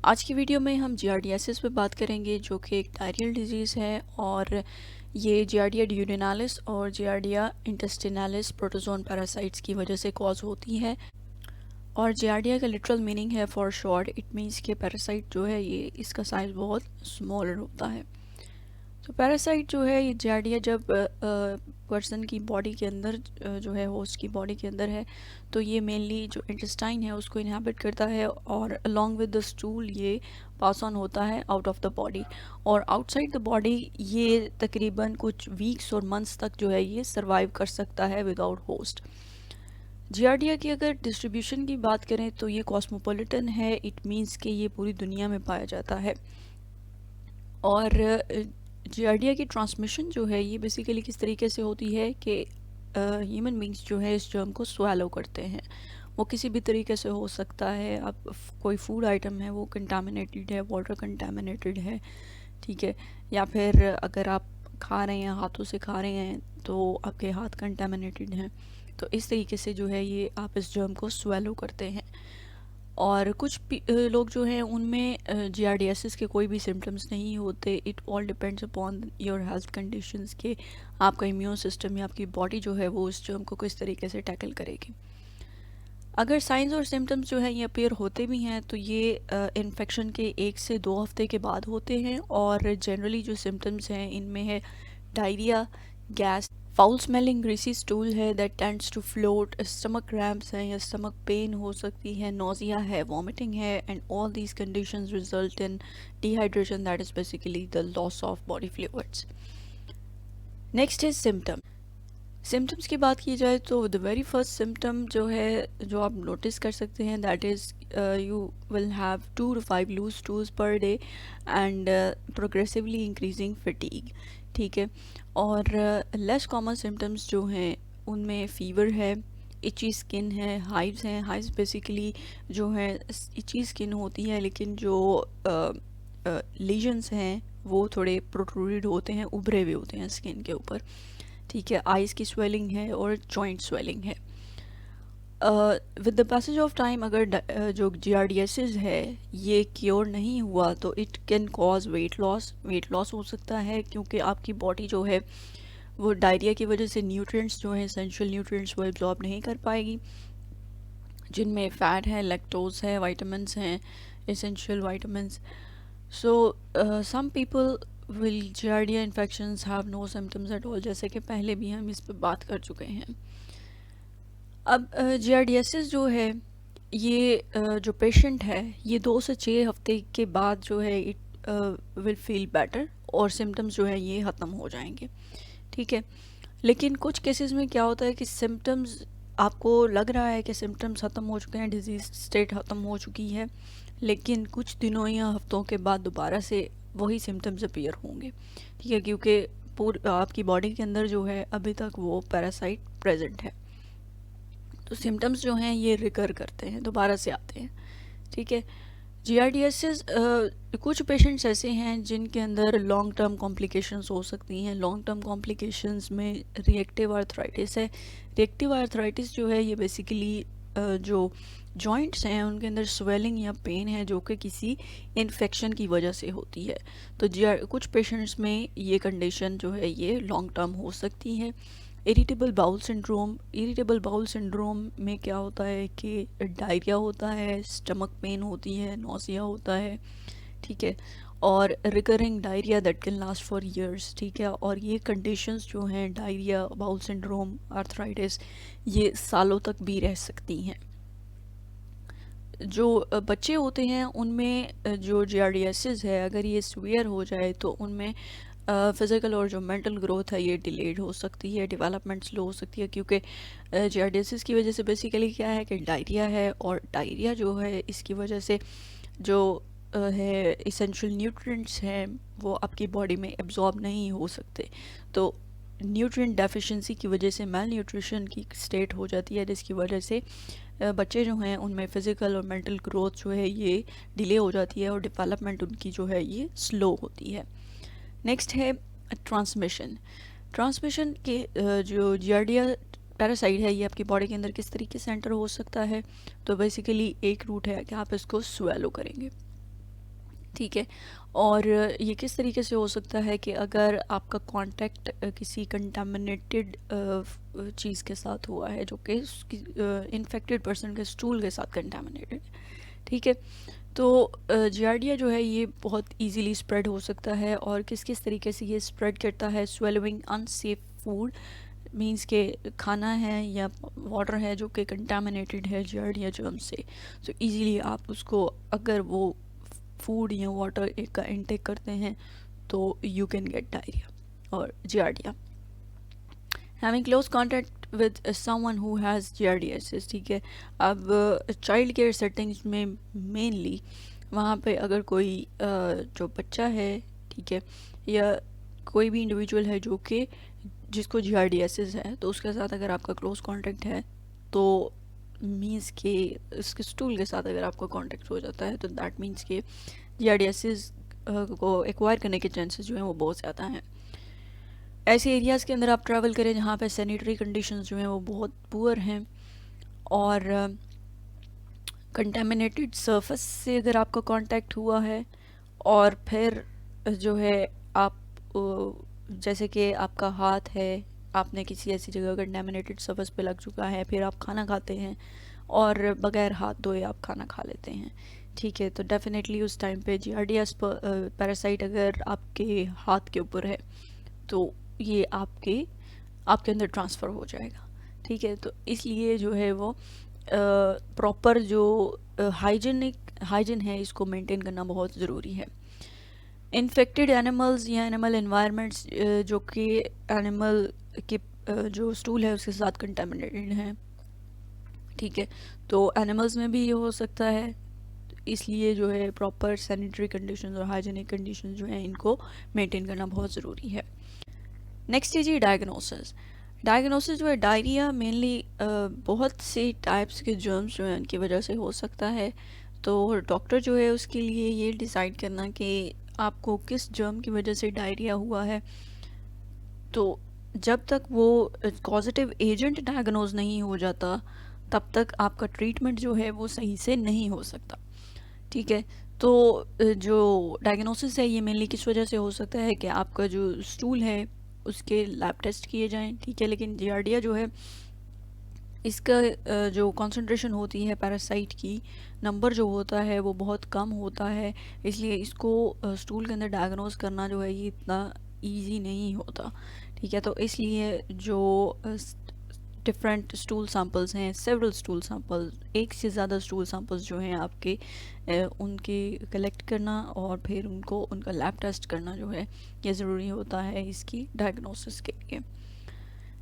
आज की वीडियो में हम जियार्डियासिस पे बात करेंगे जो कि एक डायरियल डिजीज़ है और ये जियार्डिया ड्यूडेनालिस और जियार्डिया इंटेस्टिनालिस प्रोटोजोन पैरासाइट्स की वजह से कॉज होती है। और जियार्डिया का लिटरल मीनिंग है फॉर शॉर्ट, इट मीन्स कि पैरासाइट जो है ये इसका साइज़ बहुत स्मॉलर होता है। तो पैरासाइट जो है ये जियार्डिया जब पर्सन की बॉडी के अंदर जो है होस्ट की बॉडी के अंदर है तो ये मेनली जो इंटेस्टाइन है उसको इनहेबिट करता है और अलोंग विद द स्टूल ये पास ऑन होता है आउट ऑफ द बॉडी। और आउटसाइड द बॉडी ये तकरीबन कुछ वीक्स और मंथ्स तक जो है ये सर्वाइव कर सकता है विदाउट होस्ट। जियार्डिया की अगर डिस्ट्रीब्यूशन की बात करें तो ये कॉस्मोपॉलिटन है, इट मीन्स कि ये पूरी दुनिया में पाया जाता है। और जियार्डिया की ट्रांसमिशन जो है ये बेसिकली किस तरीके से होती है कि ह्यूमन बींग्स जो है इस जर्म को स्वेलो करते हैं। वो किसी भी तरीके से हो सकता है, अब कोई फूड आइटम है वो कंटामिनेटेड है, वाटर कंटामिनेटेड है, ठीक है, या फिर अगर आप खा रहे हैं, हाथों से खा रहे हैं तो आपके हाथ कंटामिनेटेड हैं। तो इस तरीके से जो है ये आप इस जर्म को स्वेलो करते हैं। और कुछ लोग जो हैं उनमें जियार्डियासिस के कोई भी सिम्टम्स नहीं होते। It all depends upon your health conditions के आपका इम्यून सिस्टम या आपकी बॉडी जो है वो उस जर्म को किस तरीके से टैकल करेगी। अगर साइंस और सिम्टम्स जो है ये अपीयर होते भी हैं तो ये इन्फेक्शन के 1 से 2 हफ्ते के बाद होते हैं। और जनरली जो सिम्टम्स हैं इनमें है diarrhoea, gas, foul smelling greasy stool है that tends to float, stomach cramps हैं या स्टमक पेन हो सकती है, नोजिया है, वॉमिटिंग है, and all these conditions result in dehydration that is basically the loss of body fluids. Next is symptom. Symptoms की बात की जाए तो द वेरी फर्स्ट सिम्टम जो है जो आप नोटिस कर सकते हैं that is you will have 2 to 5 loose stools per day and progressively increasing fatigue, ठीक है। और लेस कॉमन सिम्टम्स जो हैं उनमें फ़ीवर है, इची स्किन है, हाइव्स हैं। हाइव्स बेसिकली जो है इची स्किन होती है लेकिन जो लीजन्स हैं वो थोड़े प्रोट्रूडेड होते हैं, उभरे हुए होते हैं स्किन के ऊपर, ठीक है। आइज़ की स्वेलिंग है और जॉइंट स्वेलिंग है। With the passage of time अगर जो जियार्डियासिस है ये क्योर नहीं हुआ तो it can cause weight loss. Weight loss हो सकता है क्योंकि आपकी बॉडी जो है वो डायरिया की वजह से न्यूट्रिएंट्स जो हैं एसेंशियल न्यूट्रिएंट्स वो एब्जॉर्ब नहीं कर पाएगी, जिनमें फ़ैट है, लैक्टोज है, वाइटामिन्स हैं, essential vitamins. So some people will giardia infections have no symptoms at all, जैसे कि पहले भी हम इस पर बात कर चुके हैं। अब जियार्डियासिस जो है ये जो पेशेंट है ये 2 से 6 हफ्ते के बाद जो है इट विल फील बेटर और सिम्टम्स जो है ये ख़त्म हो जाएंगे, ठीक है। लेकिन कुछ केसेस में क्या होता है कि सिम्टम्स आपको लग रहा है कि सिम्टम्स ख़त्म हो चुके हैं, डिजीज़ स्टेट ख़त्म हो चुकी है, लेकिन कुछ दिनों या हफ्तों के बाद दोबारा से वही सिम्टम्स अपीयर होंगे, ठीक है, क्योंकि आपकी बॉडी के अंदर जो है अभी तक वो पैरासाइट प्रेजेंट है। तो सिम्टम्स जो हैं ये रिकर करते हैं, दोबारा से आते हैं, ठीक है। जियार्डियासिस कुछ पेशेंट्स ऐसे हैं जिनके अंदर लॉन्ग टर्म कॉम्प्लिकेशंस हो सकती हैं। लॉन्ग टर्म कॉम्प्लिकेशंस में रिएक्टिव आर्थराइटिस है। रिएक्टिव आर्थराइटिस जो है ये बेसिकली जो जॉइंट्स हैं उनके अंदर स्वेलिंग या पेन है जो कि किसी इन्फेक्शन की वजह से होती है। तो कुछ पेशेंट्स में ये कंडीशन जो है ये लॉन्ग टर्म हो सकती है। Irritable bowel syndrome. Irritable bowel syndrome में क्या होता है कि डायरिया होता है, स्टमक पेन होती है, नौसिया होता है, ठीक है, और recurring diarrhoea that can last for years, ठीक है। और ये कंडीशंस जो हैं डायरिया, बाउल सिंड्रोम, आर्थराइटिस ये सालों तक भी रह सकती हैं। जो बच्चे होते हैं उनमें जो जियार्डियासिस है अगर ये सीवियर हो जाए तो उनमें फ़िज़िकल और जो मेंटल ग्रोथ है ये डिलेड हो सकती है, डेवलपमेंट स्लो हो सकती है, क्योंकि जियार्डियासिस की वजह से बेसिकली क्या है कि डायरिया है और डायरिया जो है इसकी वजह से जो है इसेंशियल न्यूट्रिएंट्स हैं वो आपकी बॉडी में एब्जॉर्ब नहीं हो सकते। तो न्यूट्रिएंट डेफिशिएंसी की वजह से मेल न्यूट्रिशन की स्टेट हो जाती है, जिसकी वजह से बच्चे जो हैं उनमें फ़िज़िकल और मेंटल ग्रोथ जो है ये डिले हो जाती है और डेवलपमेंट उनकी जो है ये स्लो होती है। नेक्स्ट है ट्रांसमिशन। ट्रांसमिशन के जो जियार्डिया पैरासाइट है ये आपकी बॉडी के अंदर किस तरीके से एंटर हो सकता है। तो बेसिकली एक रूट है कि आप इसको स्वेलो करेंगे, ठीक है। और ये किस तरीके से हो सकता है कि अगर आपका कांटेक्ट किसी कंटामिनेटेड चीज़ के साथ हुआ है जो कि इन्फेक्टेड पर्सन के स्टूल के साथ कंटामिनेटेड है, ठीक है। तो जियार्डिया जो है ये बहुत इजीली स्प्रेड हो सकता है। और किस किस तरीके से ये स्प्रेड करता है? स्वेलोइंग अनसेफ फूड, मींस के खाना है या वाटर है जो कि कंटामिनेटेड है जियार्डिया जर्म से, तो इजीली आप उसको, अगर वो फूड या वाटर का इंटेक करते हैं, तो यू कैन गेट डायरिया और giardia. Having close contact with someone who has giardiasis, ठीक है। अब चाइल्ड केयर सेटिंग्स में मेनली वहाँ पे अगर कोई जो बच्चा है, ठीक है, या कोई भी इंडिविजुअल है जो कि जिसको जियार्डियासिस है, तो उसके साथ अगर आपका क्लोज कॉन्टैक्ट है, तो मीन्स के इसके स्टूल के साथ अगर आपका कांटेक्ट हो जाता है, तो दैट मीन्स के जियार्डियासिस को एक्वायर करने के चांसेस जो हैं वो बहुत ज़्यादा हैं। ऐसे एरियाज़ के अंदर आप ट्रैवल करें जहाँ पे सैनिटरी कंडीशंस जो हैं वो बहुत पुअर हैं, और कंटेमिनेटेड सरफेस से अगर आपका कांटेक्ट हुआ है, और फिर जो है आप जैसे कि आपका हाथ है, आपने किसी ऐसी जगह कंटेमिनेटेड सरफेस पे लग चुका है, फिर आप खाना खाते हैं और बगैर हाथ धोए आप खाना खा लेते हैं, ठीक है, तो डेफिनेटली उस टाइम पे जियार्डियास पैरासाइट अगर आपके हाथ के ऊपर है, तो ये आपके अंदर ट्रांसफ़र हो जाएगा, ठीक है। तो इसलिए जो है वो प्रॉपर जो हाइजीन है, इसको मेंटेन करना बहुत ज़रूरी है। इन्फेक्टेड एनिमल्स या एनिमल एनवायरनमेंट्स जो कि एनिमल के जो स्टूल है उसके साथ कंटेमिनेटेड हैं, ठीक है, तो एनिमल्स में भी ये हो सकता है। इसलिए जो है प्रॉपर सैनिटरी कंडीशंस और हाइजीनिक कंडीशंस जो हैं इनको मेंटेन करना बहुत ज़रूरी है। नेक्स्ट है जी डायग्नोसिस। डायग्नोसिस जो है, डायरिया मेनली बहुत से टाइप्स के जर्म्स जो हैं उनकी वजह से हो सकता है। तो डॉक्टर जो है उसके लिए ये डिसाइड करना कि आपको किस जर्म की वजह से डायरिया हुआ है, तो जब तक वो कॉजेटिव एजेंट डायग्नोज नहीं हो जाता, तब तक आपका ट्रीटमेंट जो है वो सही से नहीं हो सकता, ठीक है। तो जो डायग्नोसिस है ये मेनली किस वजह से हो सकता है कि आपका जो स्टूल है उसके लैब टेस्ट किए जाएं, ठीक है। लेकिन जियार्डिया जो है इसका जो कंसंट्रेशन होती है पैरासाइट की, नंबर जो होता है वो बहुत कम होता है, इसलिए इसको स्टूल के अंदर डायग्नोज करना जो है ये इतना इजी नहीं होता, ठीक है। तो इसलिए जो डिफरेंट स्टूल सैंपल्स हैं, सेवरल स्टूल सैंपल्स, एक से ज़्यादा स्टूल सैंपल्स जो हैं आपके, उनके कलेक्ट करना और फिर उनको उनका लैब टेस्ट करना जो है ये ज़रूरी होता है इसकी डायग्नोसिस के लिए।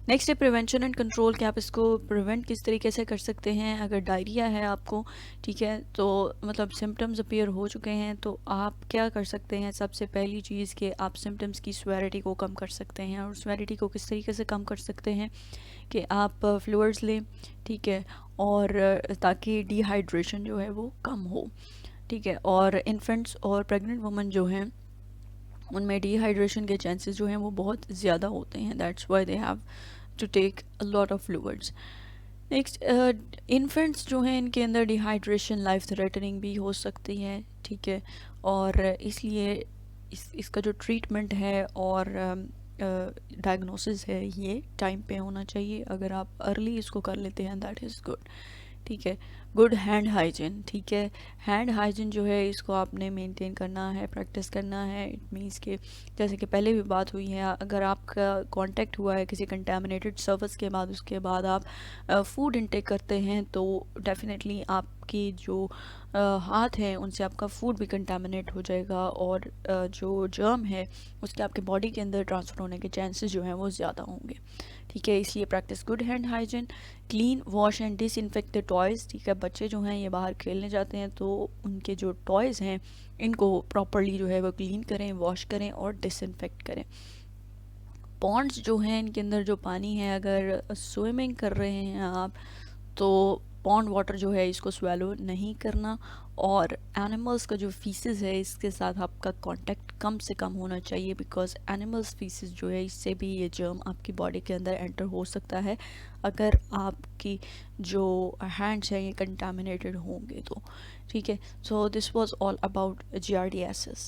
नेक्स्ट है प्रिवेंशन एंड कंट्रोल, कि आप इसको प्रिवेंट किस तरीके से कर सकते हैं। अगर डायरिया है आपको, ठीक है, तो मतलब सिम्टम्स अपीयर हो चुके हैं, तो आप क्या कर सकते हैं? सबसे पहली चीज़ कि आप सिम्टम्स की स्वेरिटी को कम कर सकते हैं। और स्वेरिटी को किस तरीके से कम कर सकते हैं कि आप फ्लूइड्स लें, ठीक है, और ताकि डिहाइड्रेशन जो है वो कम हो, ठीक है। और इन्फेंट्स और प्रेग्नेंट वुमन जो हैं उनमें डिहाइड्रेशन के चांसेस जो हैं वो बहुत ज़्यादा होते हैं, that's why they have to take a lot of fluids. Next, infants जो हैं इनके अंदर डिहाइड्रेशन लाइफ थ्रेटनिंग भी हो सकती है, ठीक है। और इसलिए इसका जो ट्रीटमेंट है और डायग्नोसिस है ये टाइम पे होना चाहिए। अगर आप अर्ली इसको कर लेते हैं दैट इज़ गुड, ठीक है। गुड हैंड हाइजीन, ठीक है, हैंड हाइजीन जो है इसको आपने मेंटेन करना है, प्रैक्टिस करना है। इट मीन्स के जैसे कि पहले भी बात हुई है, अगर आपका कांटेक्ट हुआ है किसी कंटामिनेटेड सर्फेस के बाद, उसके बाद आप फूड इनटेक करते हैं, तो डेफिनेटली आपकी जो हाथ हैं उनसे आपका फूड भी कंटामिनेट हो जाएगा, और जो जर्म है उसके आपके बॉडी के अंदर ट्रांसफ़र होने के चांसेस जो हैं वो ज़्यादा होंगे, ठीक है। इसलिए practice good hand hygiene, clean wash and disinfect the toys, ठीक है। बच्चे जो हैं ये बाहर खेलने जाते हैं, तो उनके जो टॉयज़ हैं इनको प्रॉपरली जो है वो क्लीन करें, वॉश करें और डिसइंफेक्ट करें। पॉन्ड्स जो हैं इनके अंदर जो पानी है, अगर स्विमिंग कर रहे हैं आप, तो पॉन्ड वाटर जो है इसको स्वेलो नहीं करना, और एनिमल्स का जो फीसिस है इसके साथ आपका कांटेक्ट कम से कम होना चाहिए, बिकॉज़ एनिमल्स फीसिस जो है इससे भी ये जर्म आपकी बॉडी के अंदर एंटर हो सकता है अगर आपकी जो हैंड्स हैं ये कंटामिनेटेड होंगे तो। ठीक है, so this was all about GRDSS।